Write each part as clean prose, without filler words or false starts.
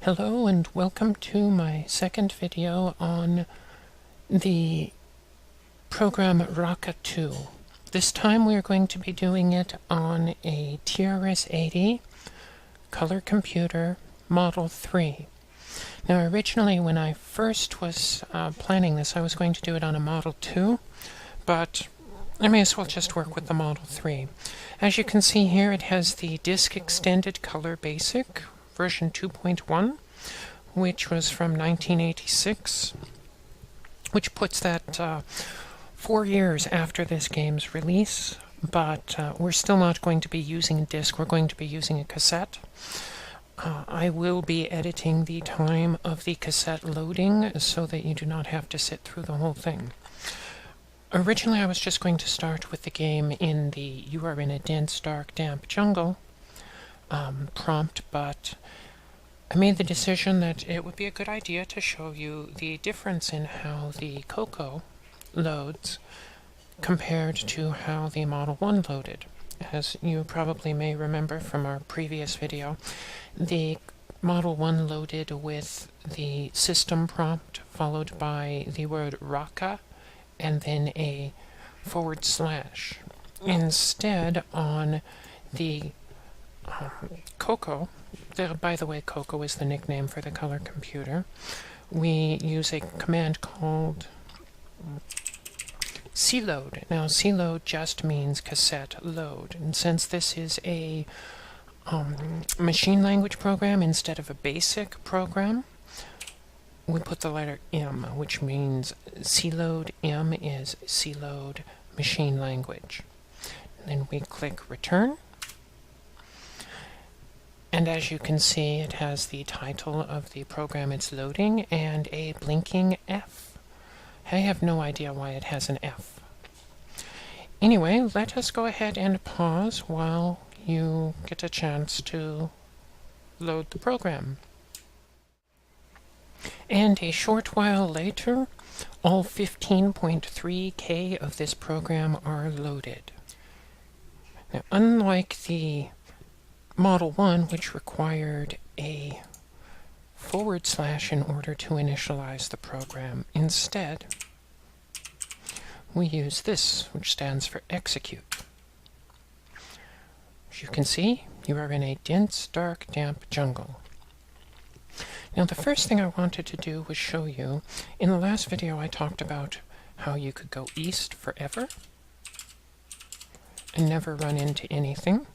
Hello and welcome to my second video on the program Raaka-Tu. This time we are going to be doing it on a TRS-80 Color Computer Model I. Now originally when I first was planning this, I was going to do it on a Model II, but I may as well just work with the Model III. As you can see here, it has the Disk Extended Color Basic version 2.1, which was from 1986, which puts that 4 years after this game's release, but we're still not going to be using a disc, we're going to be using a cassette. I will be editing the time of the cassette loading so that you do not have to sit through the whole thing. Originally I was just going to start with the game in the "You are in a dense, dark, damp jungle" prompt, but I made the decision that it would be a good idea to show you the difference in how the CoCo loads compared to how the Model I loaded. As you probably may remember from our previous video, the Model I loaded with the system prompt followed by the word Raaka and then a /. Instead, on the CoCo, by the way, CoCo is the nickname for the color computer, we use a command called cload. Now, cload just means cassette load, and since this is a machine language program instead of a basic program, we put the letter M, which means cload. M is cload machine language. Then we click return. And as you can see, it has the title of the program it's loading and a blinking F. I have no idea why it has an F. Anyway, let us go ahead and pause while you get a chance to load the program. And a short while later, all 15.3K of this program are loaded. Now, unlike the Model I, which required a / in order to initialize the program, instead, we use this, which stands for execute. As you can see, you are in a dense, dark, damp jungle. Now, the first thing I wanted to do was show you, in the last video I talked about how you could go east forever and never run into anything.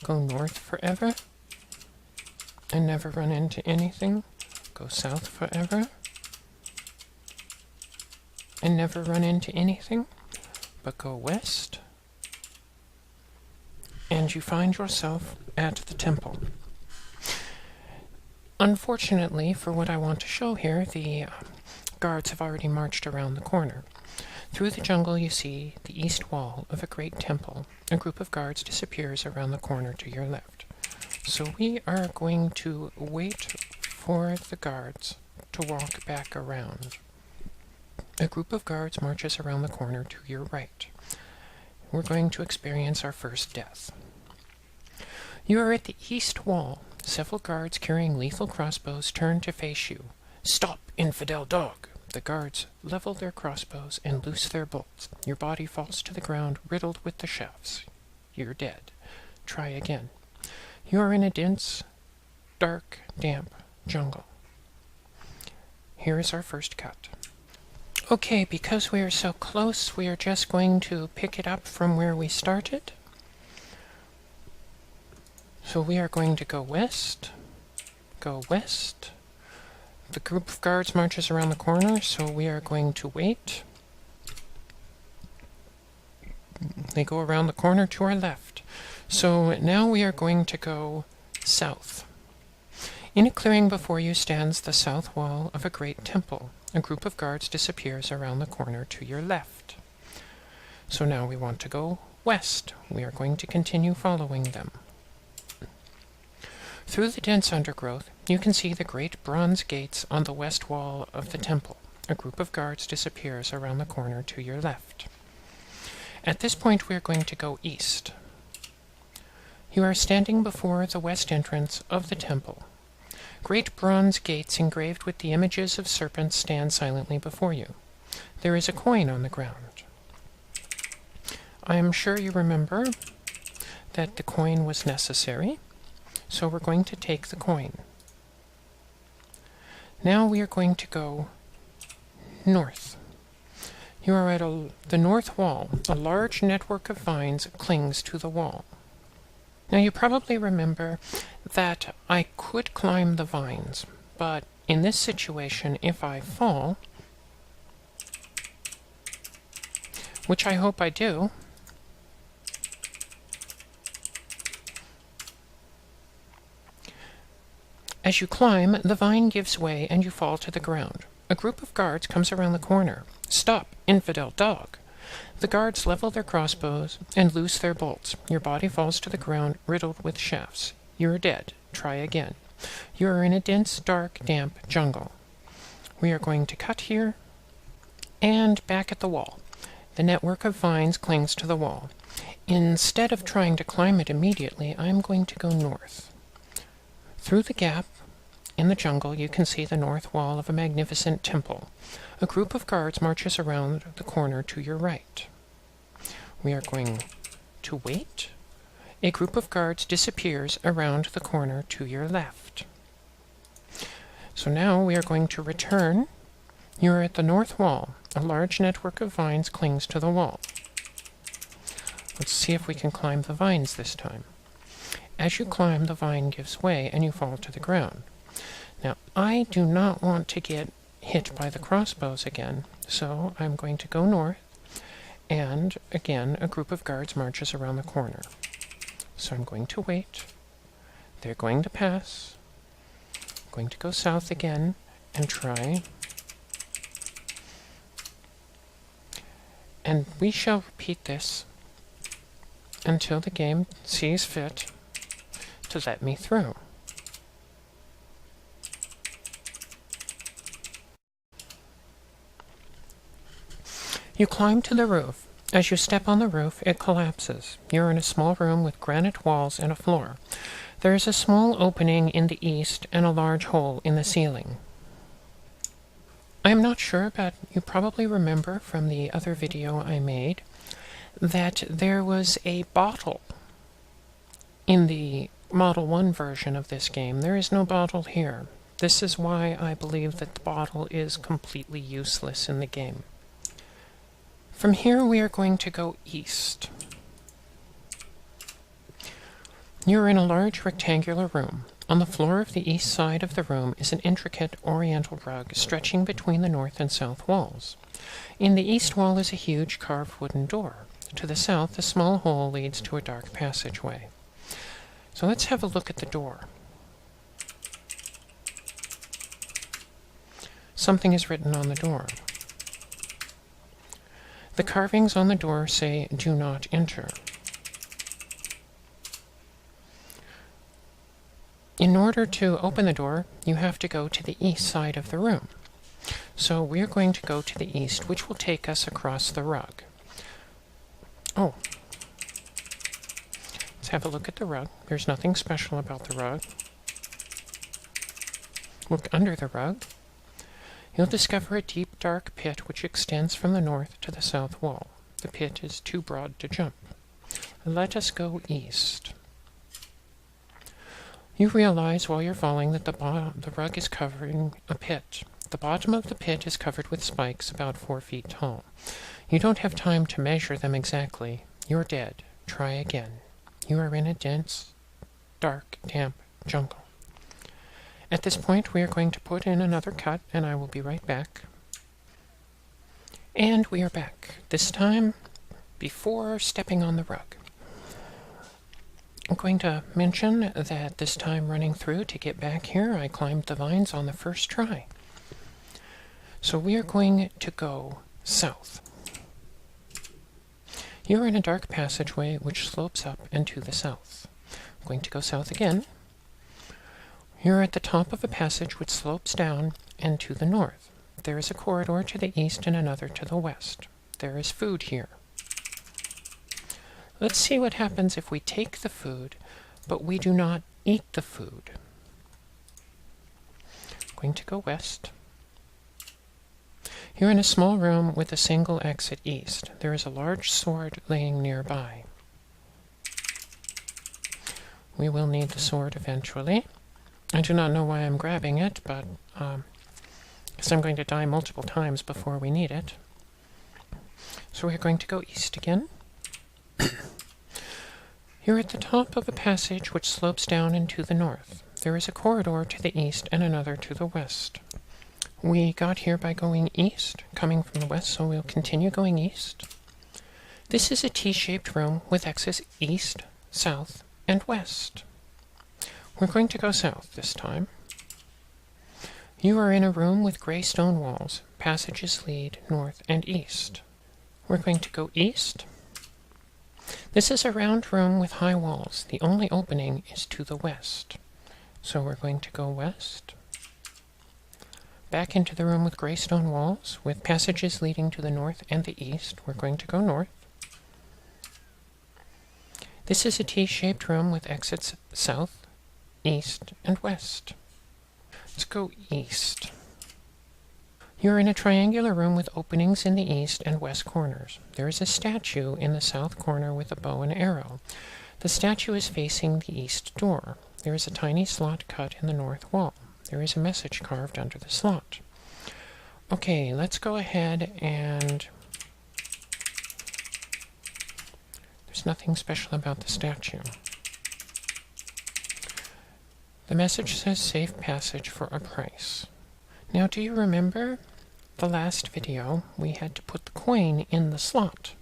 Go north forever and never run into anything. Go south forever and never run into anything. But go west and you find yourself at the temple. Unfortunately, for what I want to show here, the guards have already marched around the corner. Through the jungle you see the east wall of a great temple. A group of guards disappears around the corner to your left. So we are going to wait for the guards to walk back around. A group of guards marches around the corner to your right. We're going to experience our first death. You are at the east wall. Several guards carrying lethal crossbows turn to face you. "Stop, infidel dog!" The guards level their crossbows and loose their bolts. Your body falls to the ground, riddled with the shafts. You're dead. Try again. You are in a dense, dark, damp jungle. Here is our first cut. Okay, because we are so close, we are just going to pick it up from where we started. So we are going to go west, go west. The group of guards marches around the corner, so we are going to wait. They go around the corner to our left. So now we are going to go south. In a clearing before you stands the south wall of a great temple. A group of guards disappears around the corner to your left. So now we want to go west. We are going to continue following them. Through the dense undergrowth, you can see the great bronze gates on the west wall of the temple. A group of guards disappears around the corner to your left. At this point, we are going to go east. You are standing before the west entrance of the temple. Great bronze gates engraved with the images of serpents stand silently before you. There is a coin on the ground. I am sure you remember that the coin was necessary, so we're going to take the coin. Now we are going to go north. You are at the north wall. A large network of vines clings to the wall. Now you probably remember that I could climb the vines, but in this situation, if I fall, which I hope I do, as you climb, the vine gives way and you fall to the ground. A group of guards comes around the corner. "Stop, infidel dog!" The guards level their crossbows and loose their bolts. Your body falls to the ground, riddled with shafts. You are dead. Try again. You are in a dense, dark, damp jungle. We are going to cut here and back at the wall. The network of vines clings to the wall. Instead of trying to climb it immediately, I am going to go north. Through the gap in the jungle, you can see the north wall of a magnificent temple. A group of guards marches around the corner to your right. We are going to wait. A group of guards disappears around the corner to your left. So now we are going to return. You are at the north wall. A large network of vines clings to the wall. Let's see if we can climb the vines this time. As you climb, the vine gives way and you fall to the ground. Now, I do not want to get hit by the crossbows again, so I'm going to go north, and again, a group of guards marches around the corner. So I'm going to wait. They're going to pass. I'm going to go south again and try. And we shall repeat this until the game sees fit to let me through. You climb to the roof. As you step on the roof, it collapses. You're in a small room with granite walls and a floor. There is a small opening in the east and a large hole in the ceiling. I am not sure, but you probably remember from the other video I made that there was a bottle in the Model I version of this game. There is no bottle here. This is why I believe that the bottle is completely useless in the game. From here, we are going to go east. You're in a large rectangular room. On the floor of the east side of the room is an intricate oriental rug stretching between the north and south walls. In the east wall is a huge carved wooden door. To the south, a small hole leads to a dark passageway. So let's have a look at the door. Something is written on the door. The carvings on the door say, "Do not enter." In order to open the door, you have to go to the east side of the room. So we're going to go to the east, which will take us across the rug. Oh. Let's have a look at the rug. There's nothing special about the rug. Look under the rug. You'll discover a deep, dark pit which extends from the north to the south wall. The pit is too broad to jump. Let us go east. You realize while you're falling that the rug is covering a pit. The bottom of the pit is covered with spikes about 4 feet tall. You don't have time to measure them exactly. You're dead. Try again. You are in a dense, dark, damp jungle. At this point, we are going to put in another cut, and I will be right back. And we are back. This time, before stepping on the rug. I'm going to mention that this time running through to get back here, I climbed the vines on the first try. So we are going to go south. You're in a dark passageway which slopes up and to the south. I'm going to go south again. You're at the top of a passage which slopes down and to the north. There is a corridor to the east and another to the west. There is food here. Let's see what happens if we take the food, but we do not eat the food. going to go west. You're in a small room with a single exit east. There is a large sword laying nearby. We will need the sword eventually. I do not know why I'm grabbing it, but because I'm going to die multiple times before we need it. So we're going to go east again. You're at the top of a passage which slopes down into the north. There is a corridor to the east and another to the west. We got here by going east, coming from the west, so we'll continue going east. This is a T-shaped room with exits east, south, and west. We're going to go south this time. You are in a room with gray stone walls. Passages lead north and east. We're going to go east. This is a round room with high walls. The only opening is to the west. So we're going to go west. Back into the room with gray stone walls, with passages leading to the north and the east. We're going to go north. This is a T-shaped room with exits south, east, and west. Let's go east. You're in a triangular room with openings in the east and west corners. There is a statue in the south corner with a bow and arrow. The statue is facing the east door. There is a tiny slot cut in the north wall. There is a message carved under the slot. Okay, let's go ahead and... There's nothing special about the statue. The message says safe passage for a price. Now, do you remember the last video? We had to put the coin in the slot.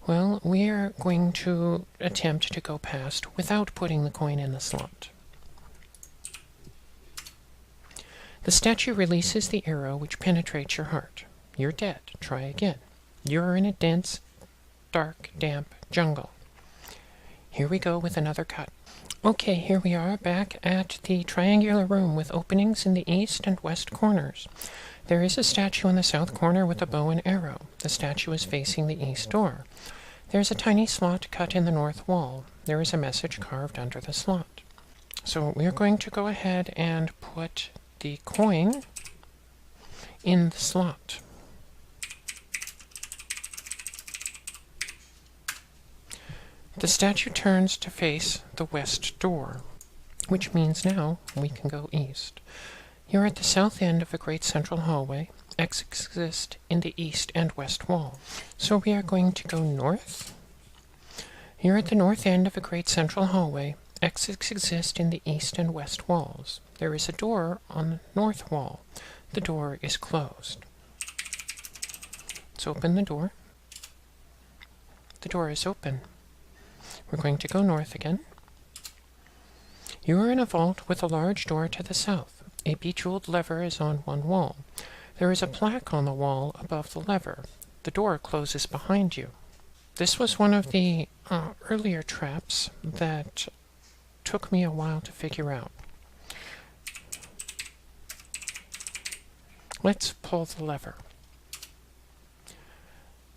Well, we are going to attempt to go past without putting the coin in the slot. The statue releases the arrow which penetrates your heart. You're dead. Try again. You're in a dense, dark, damp jungle. Here we go with another cut. Okay, here we are back at the triangular room with openings in the east and west corners. There is a statue in the south corner with a bow and arrow. The statue is facing the east door. There is a tiny slot cut in the north wall. There is a message carved under the slot. So we're going to go ahead and put the coin in the slot. The statue turns to face the west door, which means now we can go east. You're at the south end of a great central hallway. Exits exist in the east and west wall. So we are going to go north. You're at the north end of a great central hallway. Exits exist in the east and west walls. There is a door on the north wall. The door is closed. Let's open the door. The door is open. We're going to go north again. You are in a vault with a large door to the south. A bejeweled lever is on one wall. There is a plaque on the wall above the lever. The door closes behind you. This was one of the earlier traps that took me a while to figure out. Let's pull the lever.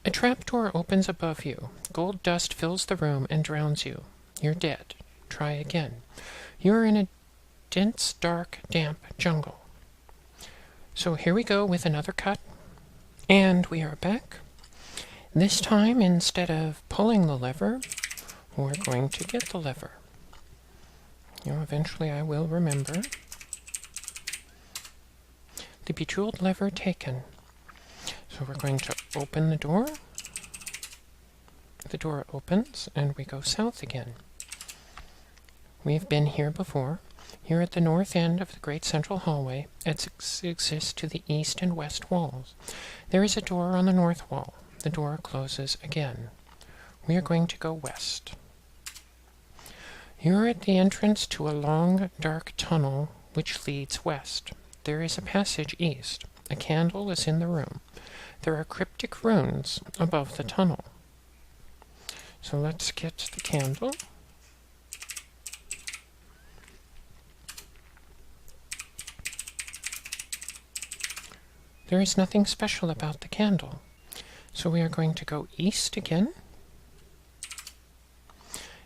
A trapdoor opens above you. Gold dust fills the room and drowns you. You're dead. Try again. You're in a dense, dark, damp jungle. So here we go with another cut. And we are back. This time, instead of pulling the lever, we're going to get the lever. Eventually I will remember. The bejeweled lever taken. So we're going to open the door. The door opens, and we go south again. We've been here before. Here at the north end of the great central hallway, it exists to the east and west walls. There is a door on the north wall. The door closes again. We are going to go west. You're at the entrance to a long, dark tunnel which leads west. There is a passage east. A candle is in the room. There are cryptic runes above the tunnel. So let's get the candle. There is nothing special about the candle. So we are going to go east again.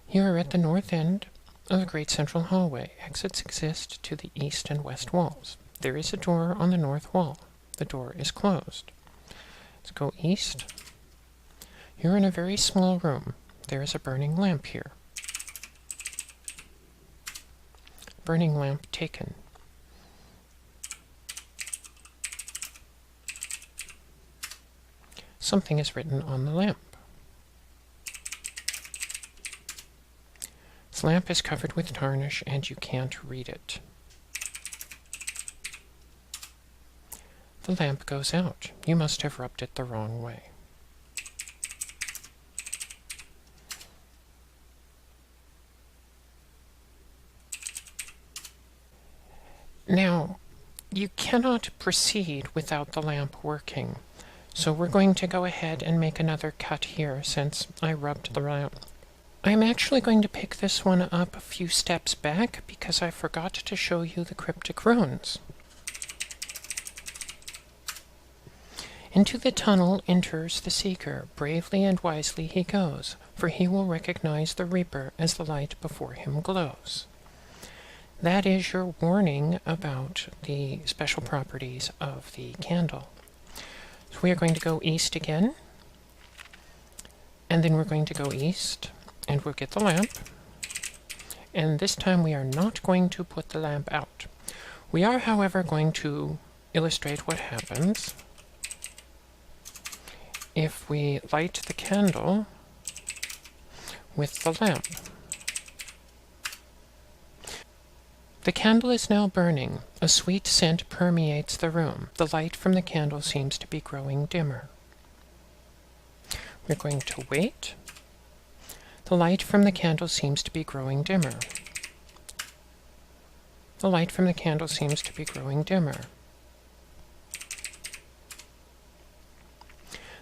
You are at the north end of the great central hallway. Exits exist to the east and west walls. There is a door on the north wall. The door is closed. Let's go east. You're in a very small room. There is a burning lamp here. Burning lamp taken. Something is written on the lamp. This lamp is covered with tarnish and you can't read it. The lamp goes out. You must have rubbed it the wrong way. Now, you cannot proceed without the lamp working. So we're going to go ahead and make another cut here since I rubbed the lamp. I'm actually going to pick this one up a few steps back because I forgot to show you the cryptic runes. Into the tunnel enters the seeker. Bravely and wisely he goes, for he will recognize the reaper as the light before him glows. That is your warning about the special properties of the candle. So we are going to go east again, and then we're going to go east, and we'll get the lamp. And this time we are not going to put the lamp out. We are, however, going to illustrate what happens if we light the candle with the lamp. The candle is now burning. A sweet scent permeates the room. The light from the candle seems to be growing dimmer. We're going to wait. The light from the candle seems to be growing dimmer. The light from the candle seems to be growing dimmer.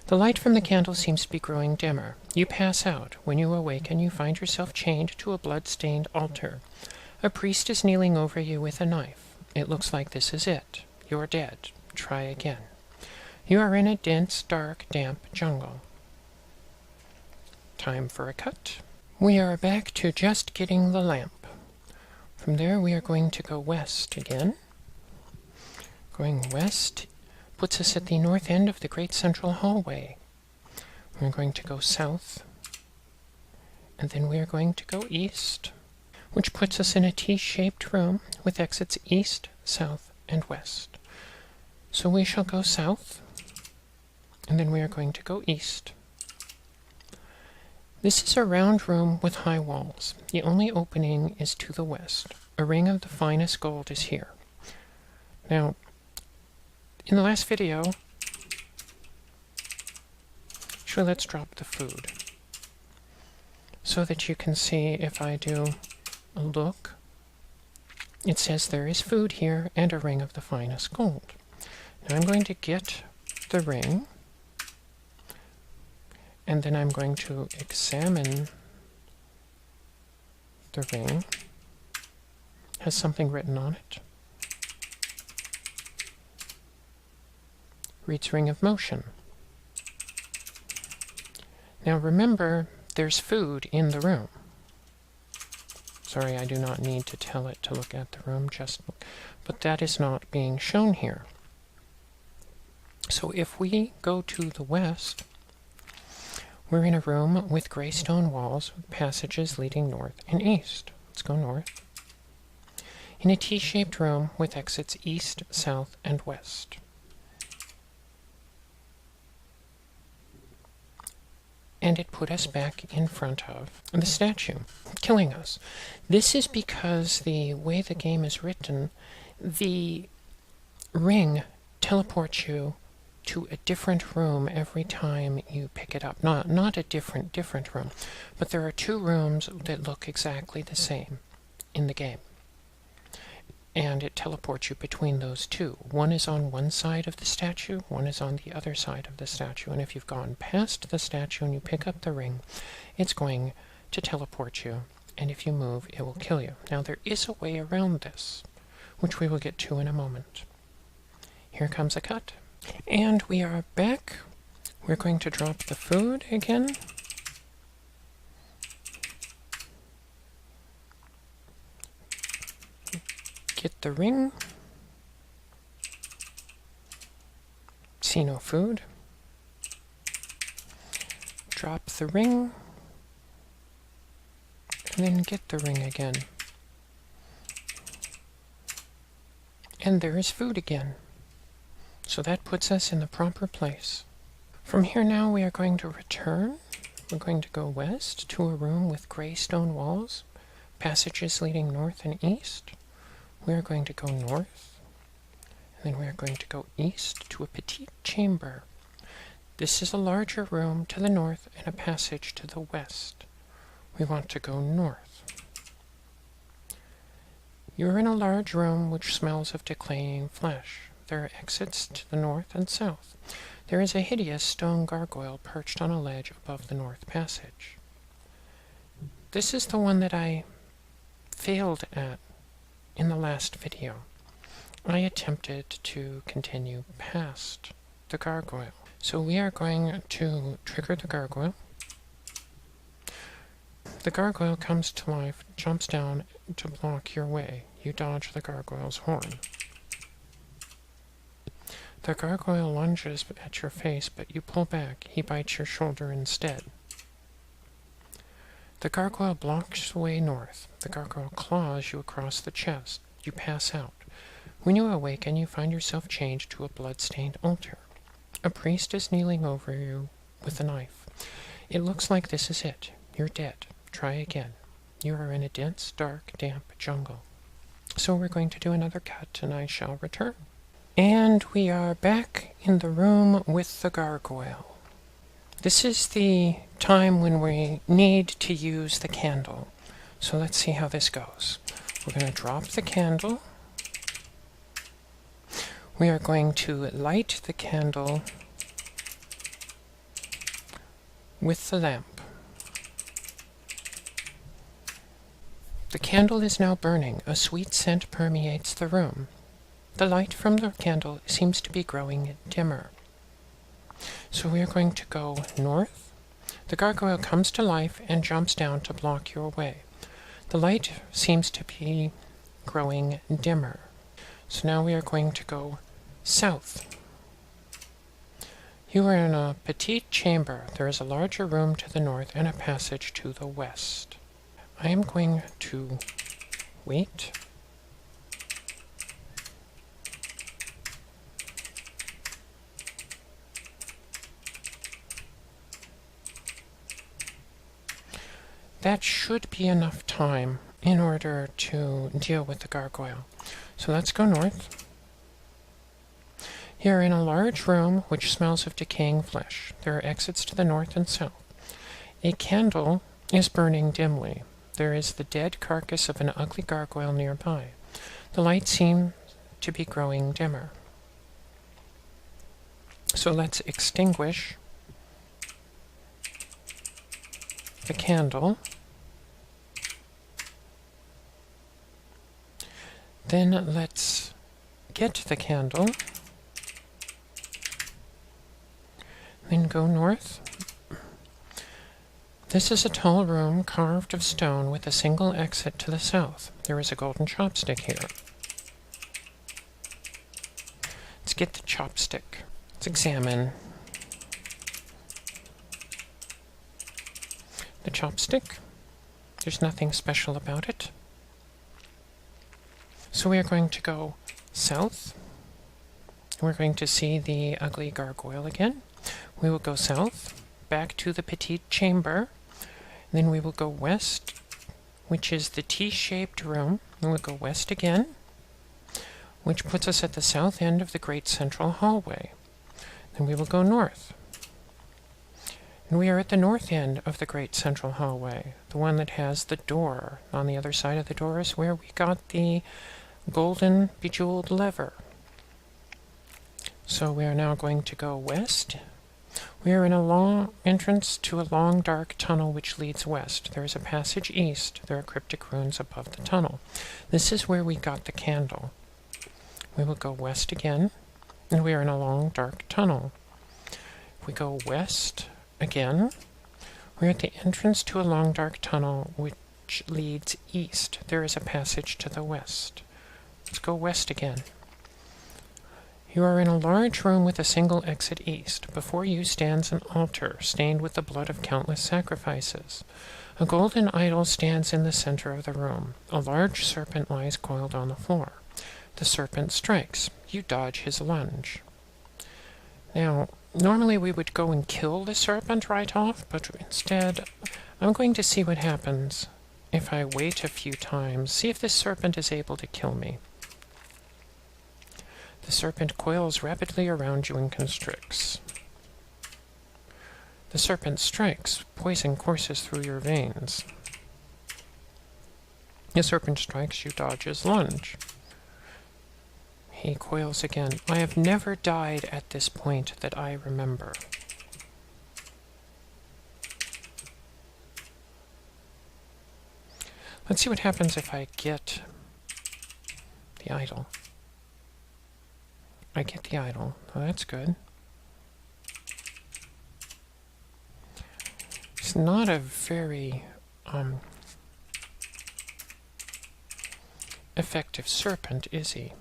The light from the candle seems to be growing dimmer. You pass out. When you awaken, you find yourself chained to a blood-stained altar. A priest is kneeling over you with a knife. It looks like this is it. You're dead. Try again. You are in a dense, dark, damp jungle. Time for a cut. We are back to just getting the lamp. From there we are going to go west again. Going west puts us at the north end of the great central hallway. We're going to go south, and then we are going to go east, which puts us in a T-shaped room with exits east, south, and west. So we shall go south, and then we are going to go east. This is a round room with high walls. The only opening is to the west. A ring of the finest gold is here. Now, in the last video, actually let's drop the food so that you can see if I do a look. It says there is food here and a ring of the finest gold. Now I'm going to get the ring, and then I'm going to examine the ring. It has something written on it. Reads Ring of Motion. Now remember, there's food in the room. Sorry, I do not need to tell it to look at the room, just look. But that is not being shown here. So if we go to the west, we're in a room with gray stone walls, with passages leading north and east. Let's go north. In a T-shaped room with exits east, south, and west. And it put us back in front of the statue, killing us. This is because the way the game is written, the ring teleports you to a different room every time you pick it up. Not a different room, but there are two rooms that look exactly the same in the game. And it teleports you between those two. One is on one side of the statue, one is on the other side of the statue. And if you've gone past the statue and you pick up the ring, it's going to teleport you. And if you move, it will kill you. Now there is a way around this, which we will get to in a moment. Here comes a cut. And we are back. We're going to drop the food again. Get the ring. See no food. Drop the ring. And then get the ring again. And there is food again. So that puts us in the proper place. From here now we are going to return. We're going to go west to a room with gray stone walls, passages leading north and east. We are going to go north, and then we are going to go east to a petite chamber. This is a larger room to the north and a passage to the west. We want to go north. You're in a large room which smells of decaying flesh. There are exits to the north and south. There is a hideous stone gargoyle perched on a ledge above the north passage. This is the one that I failed at in the last video. I attempted to continue past the gargoyle. So we are going to trigger the gargoyle. The gargoyle comes to life, jumps down to block your way. You dodge the gargoyle's horn. The gargoyle lunges at your face, but you pull back. He bites your shoulder instead. The gargoyle blocks the way north. The gargoyle claws you across the chest. You pass out. When you awaken, you find yourself changed to a blood-stained altar. A priest is kneeling over you with a knife. It looks like this is it. You're dead. Try again. You are in a dense, dark, damp jungle. So we're going to do another cut, and I shall return. And we are back in the room with the gargoyle. This is the time when we need to use the candle. So let's see how this goes. We're going to drop the candle. We are going to light the candle with the lamp. The candle is now burning. A sweet scent permeates the room. The light from the candle seems to be growing dimmer. So we are going to go north. The gargoyle comes to life and jumps down to block your way. The light seems to be growing dimmer. So now we are going to go south. You are in a petite chamber. There is a larger room to the north and a passage to the west. I am going to wait. That should be enough time in order to deal with the gargoyle. So let's go north. You're in a large room which smells of decaying flesh. There are exits to the north and south. A candle is burning dimly. There is the dead carcass of an ugly gargoyle nearby. The light seems to be growing dimmer. So let's extinguish the candle. Then let's get the candle. Then go north. This is a tall room carved of stone with a single exit to the south. There is a golden chopstick here. Let's get the chopstick. Let's examine the chopstick. There's nothing special about it. So we are going to go south. We're going to see the ugly gargoyle again. We will go south, back to the petite chamber. Then we will go west, which is the T-shaped room. And we'll go west again, which puts us at the south end of the great central hallway. Then we will go north. And we are at the north end of the great central hallway, the one that has the door. On the other side of the door is where we got the golden bejeweled lever. So we are now going to go west. We are in a long entrance to a long dark tunnel which leads west. There is a passage east. There are cryptic runes above the tunnel. This is where we got the candle. We will go west again, and we are in a long dark tunnel. If we go west again, we are at the entrance to a long dark tunnel which leads east. There is a passage to the west. Let's go west again. You are in a large room with a single exit east. Before you stands an altar, stained with the blood of countless sacrifices. A golden idol stands in the center of the room. A large serpent lies coiled on the floor. The serpent strikes. You dodge his lunge. Now, normally we would go and kill the serpent right off, but instead, I'm going to see what happens if I wait a few times, see if this serpent is able to kill me. The serpent coils rapidly around you and constricts. The serpent strikes. Poison courses through your veins. The serpent strikes. You dodge his lunge. He coils again. I have never died at this point that I remember. Let's see what happens if I get the idol. I get the idol. Oh, that's good. It's not a very effective serpent, is he?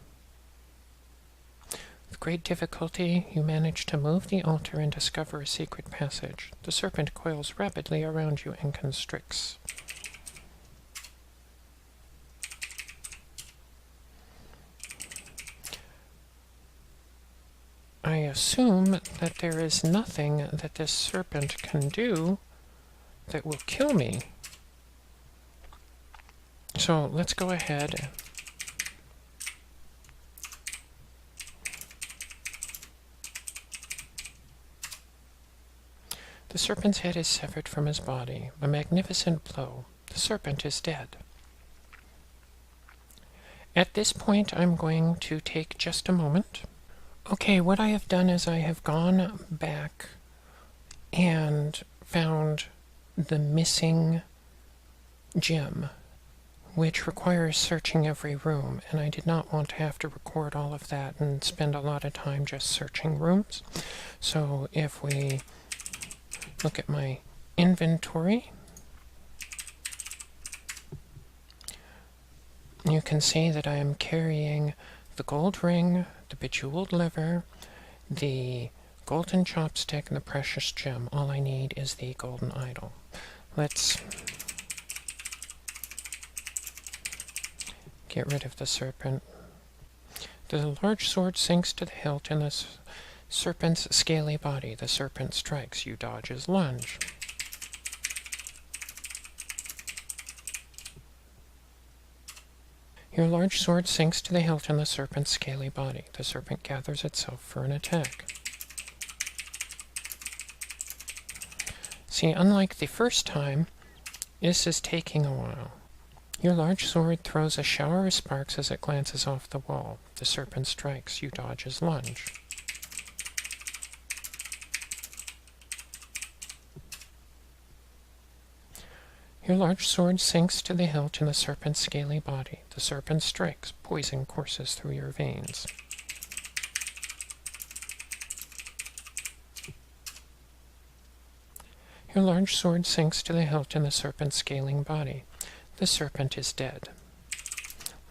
With great difficulty, you manage to move the altar and discover a secret passage. The serpent coils rapidly around you and constricts. I assume that there is nothing that this serpent can do that will kill me. So let's go ahead. The serpent's head is severed from his body. A magnificent blow. The serpent is dead. At this point, I'm going to take just a moment. Okay, what I have done is I have gone back and found the missing gem, which requires searching every room, and I did not want to have to record all of that and spend a lot of time just searching rooms. So if we look at my inventory, you can see that I am carrying the gold ring, the bejeweled liver, the golden chopstick, and the precious gem. All I need is the golden idol. Let's get rid of the serpent. The large sword sinks to the hilt in the serpent's scaly body. The serpent strikes. You dodge his lunge. Your large sword sinks to the hilt in the serpent's scaly body. The serpent gathers itself for an attack. See, unlike the first time, this is taking a while. Your large sword throws a shower of sparks as it glances off the wall. The serpent strikes. You dodge his lunge. Your large sword sinks to the hilt in the serpent's scaly body. The serpent strikes. Poison courses through your veins. Your large sword sinks to the hilt in the serpent's scaling body. The serpent is dead.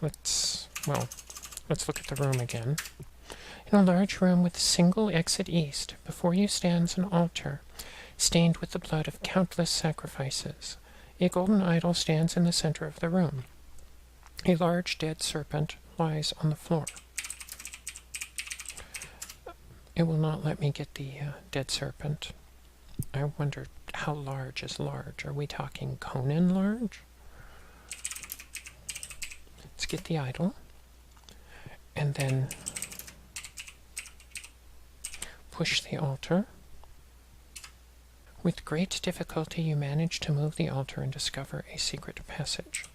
Let's look at the room again. In a large room with a single exit east, before you stands an altar, stained with the blood of countless sacrifices. A golden idol stands in the center of the room. A large dead serpent lies on the floor. It will not let me get the dead serpent. I wonder how large is large. Are we talking Conan large? Let's get the idol. And then push the altar. With great difficulty, you manage to move the altar and discover a secret passage.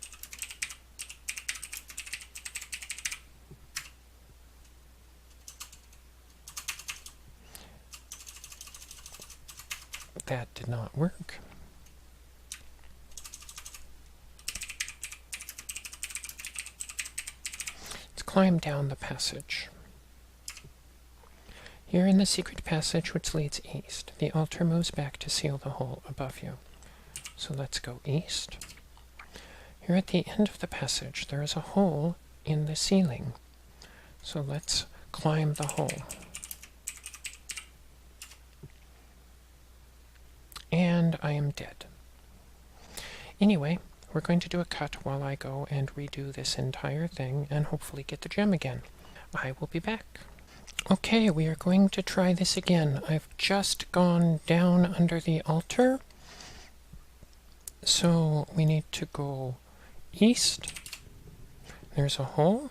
That did not work. Let's climb down the passage. You're in the secret passage which leads east. The altar moves back to seal the hole above you. So let's go east. You're at the end of the passage. There is a hole in the ceiling. So let's climb the hole. And I am dead. Anyway, we're going to do a cut while I go and redo this entire thing and hopefully get the gem again. I will be back. Okay, we are going to try this again. I've just gone down under the altar. So we need to go east. There's a hole.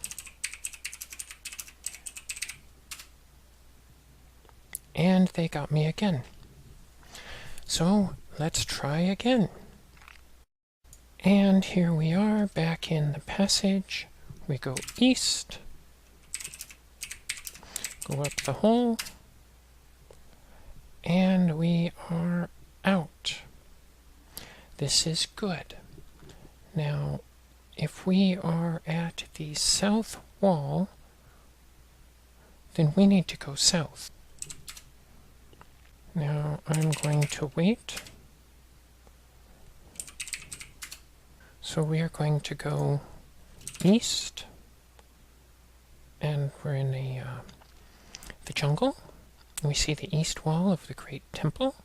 And they got me again. So let's try again. And here we are back in the passage. We go east. Go up the hole. And we are out. This is good. Now, if we are at the south wall, then we need to go south. Now, I'm going to wait. So we are going to go east, and we're in the jungle. We see the east wall of the great temple.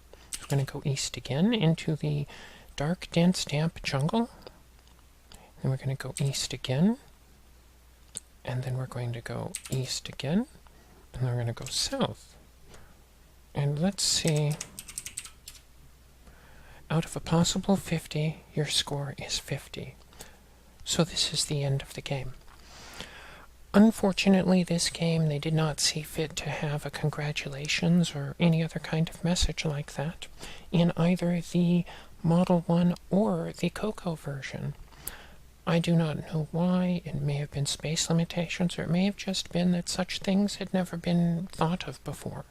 We're going to go east again into the dark, dense, damp jungle. Then we're going to go east again, and then we're going to go east again, and then we're going to go south. And let's see. Out of a possible 50, your score is 50. So this is the end of the game. Unfortunately, this game, they did not see fit to have a congratulations or any other kind of message like that in either the Model I or the CoCo version. I do not know why. It may have been space limitations, or it may have just been that such things had never been thought of before.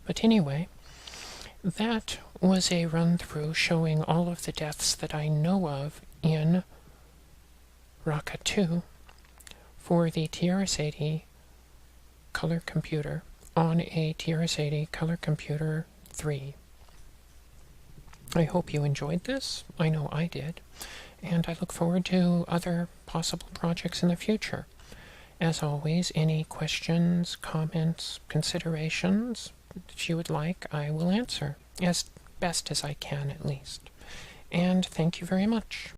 But anyway, that was a run-through showing all of the deaths that I know of in Raaka-Tu for the TRS-80 Color Computer on a TRS-80 Color Computer 3. I hope you enjoyed this. I know I did. And I look forward to other possible projects in the future. As always, any questions, comments, considerations that you would like, I will answer, as best as I can at least. And thank you very much.